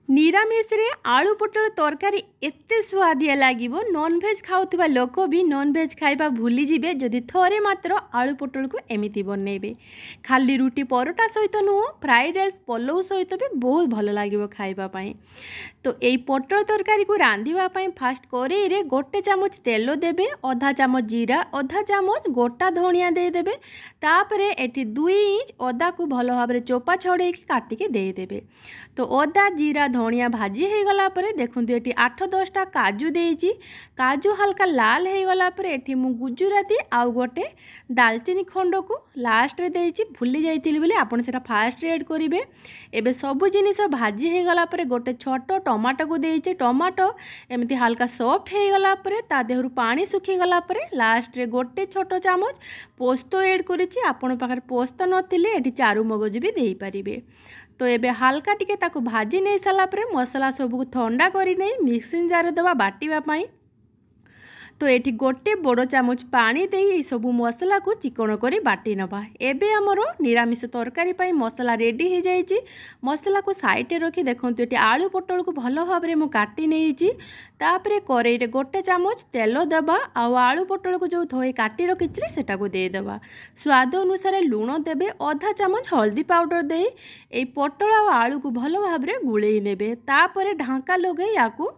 निरामिष रे आलू पोटल तरकारी एते स्वादिया लागिबो नॉनवेज खाउथबा लोक भी नॉनवेज खाइबा भूली जिबे जदि थोरे मात्र आलू पोटल को एमिति बनेबे। खाली रुटी परोटा सहित नुह फ्राइड राइस पलौ सहित भी बहुत भल लागिबो खाइबा पई। तो एई पोटल तरकारी को रांधिबा पई फास्ट करेई रे गोटे चामच तेल देबे, आधा चामच जीरा, आधा चामच गोटा धनिया दे देबे। तापरे एठी 2 इंच अदा को भल भाबरे चोपा छड़े की काटी के दे देबे। तो अदा जीरा धनिया भाजी हो गला परे देखंतु एठी 8-10टा काजू देइची। काजू हल्का लाल हो गला परे एठी मु गुजराती आउ गोटे दालचीनी खंड को लास्ट रे देइची। भूली जाइतिली बोली आपण सेटा फास्ट ऐड करिवे। एबे सब जिनिस भाजी हो गला परे गोटे छोट टमाटो को देइची। टमाटो एमती हल्का सॉफ्ट हो गला परे ता देहरु पानी सुखी गला परे लास्ट रे गोटे छोट चामच पोस्तो ऐड करिची। आपण पाखर पोस्तो नथिले एठी चारु मगज भी देई परिबे। तो एबे हल्का टिके ताको भाजी नहीं साला परे मसला सबको ठंडा करी नहीं मिक्सिंग जार दबा बाटिबा पई। तो एठी गोटे बड़ चामच पानी दे सब मसला को चिकन करी बाटी नबा। एबे हमरो निरामिष तरकारी पई मसला रेडी हो जाइची। मसला को साइड रखी देखंतु एठी आलू पोटल को भलो भाबरे मु काटी नेइची। तापरे करेई रे गोटे चामच तेल दबा आ आलू पोटल को जो धोई काटी रखिथिले सेटा को दे दबा। स्वाद अनुसार लूण देबे, आधा चामच हल्दी पाउडर दे ए पोटल आ आलू को भलो भाबरे गुळेई नेबे। तापरे ढांका लगे याकू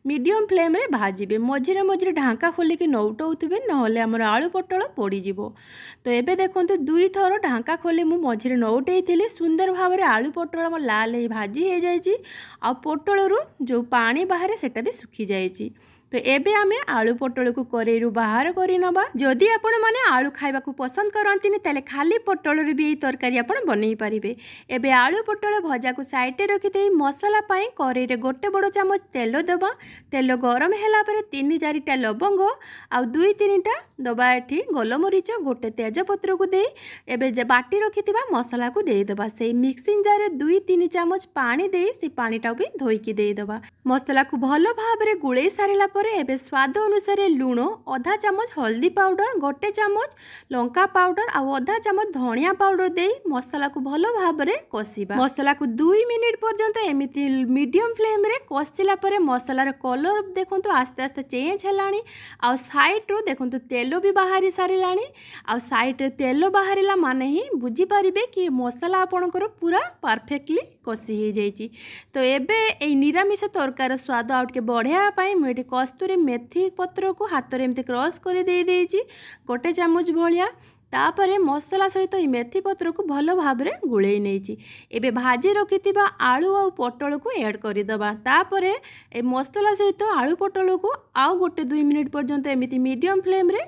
मीडियम फ्लेम रे भाजिबे। मझिरे मझिरे ढांका खोलिकी नौटौथिबे नहले हमर आलू पोटल पोड़ी जिवो। तो एबे देखंतु 2 थर ढांका खोली मु मझिरे नौटेइथिली। सुंदर भाबरे आलू पोटल हमर लाल हे भाजी हे जाइची आ पोटल रु जो पानी बाहरे सेटा भी सुखी जाइची। तो एबे आमे आलू पोटल को करेई बाहर करी नबा। जदि आपण माने आलू खाइबा को पसंद करंतिनी तले खाली पोटल रे भी तरकारी आपण बनेई परिबे। एबे आलू पोटल भजा को साइड रे रखि देई मसला पई करेई रे गोटे बड़ चामच तेल दबा। तेल गरम हैला परे 3-4टा लवंग आ 2-3टा दबा एठी गोलमरीच गोटे तेजपत्र को देई एबे जे बाटी रखिथिबा मसला को देई दबा। सेई मिक्सिंग जार 2-3 चामच पानी देई से पानीटा भी धोई की देई दबा। मसला को भलो भाबरे गुळेई सारिला एबे स्वाद अनुसार लूण, आधा चामच हल्दी पाउडर, गोटे चामच लंका पाउडर आ आधा चामच धनिया पाउडर दे मसला को भलो भाबरे कसिबा। मसला को 2 मिनिट पर्यंत एमिति मीडियम फ्लेम रे कसिला परे मसलार कलर देखंतु आस्ते आस्ते चेंज हेलानी आ साइड रो देखंतु तेल भी बाहरी सारिलानी। आ साइड रे तेल बाहरिला माने ही बुझी परिबे कि मसला आपणकर पूरा परफेक्टली कसी हे जाइची। तो एबे ए निरामिष तरकार स्वाद आउट के बढ़िया पई मु एठी कस्तूरी मेथी पत्र को हाथ में एमती क्रश कर दे देइची गोटे चामच भलिया। तापरे मसला सहित ई मेथी पत्र को भलो भाबरे गुळेई नेइची। एबे भाजी रखिथिबा आलू आ पोटल को ऐड करि दबा। तापरे ए मसला सहित आलू पोटल को आउ गोटे 2 मिनिट पर्यंत एमिति मीडियम फ्लेम रे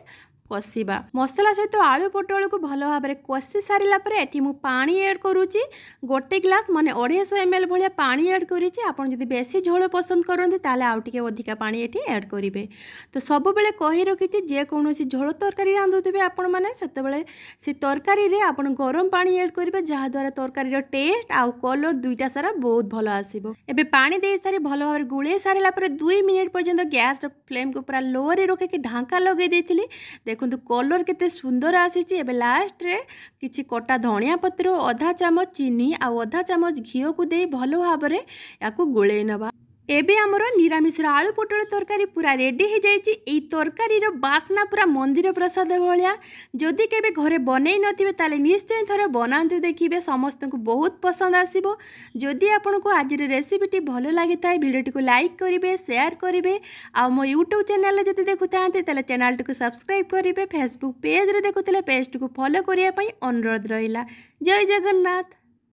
कसिबा। मसला सहित आलू पोटल को भलो भाबरे कसी सारिला परे एठी मु पानी ऐड करूची। गोटे ग्लास माने 250 ml भलिया पानी ऐड करिची। आपण जदि बेसी झोल पसंद करंती ताले आउ टिके अधिका पानी एठी ऐड करिवे। तो सब बेले कहि रखिची जे कोनोसी झोल तरकारी रांधुथिबे आपण माने सेते बेले से तरकारी रे आपण गरम पानी ऐड करिवे जहा द्वारा तरकारी रो टेस्ट आ कलर दुईटा सारा बहुत भलो आसीबो। एबे पानी देई सारी भलो भाबरे गुळे सारिला परे 2 मिनिट पर्यंत गैस रो फ्लेम को पूरा लो रे रखे के ढांका लगे देथिली। देखंतु कलर केते सुंदर आसीची। एबे लास्ट रे किछि कटा धनिया पत्र, आधा चामच चीनी आ आधा चामच घिओ को दे भलो भाबरे याकू गुळे नबा। एबे हमरो निरामिष आलू पोटल तरकारी पूरा रेडी हो जाइची। एई तरकारी रो बास्ना पूरा मंदिर प्रसाद भलिया। जदि केबे घरे बनेई नथिबे ताले निश्चय थरे बनांतु देखिबे समस्त को बहुत पसंद आसीबो। जदि आपन को आज रे रेसिपीटी भलो लागि थाए भिडियोटी को लाइक करिवे, शेयर करिवे आ मो यूट्यूब चैनल जदि देखुथांते ताले चैनल को सब्सक्राइब करिवे। फेसबुक पेज रे देखुतले पेज को फॉलो करिया पई अनुरोध रहिला। जय जगन्नाथ।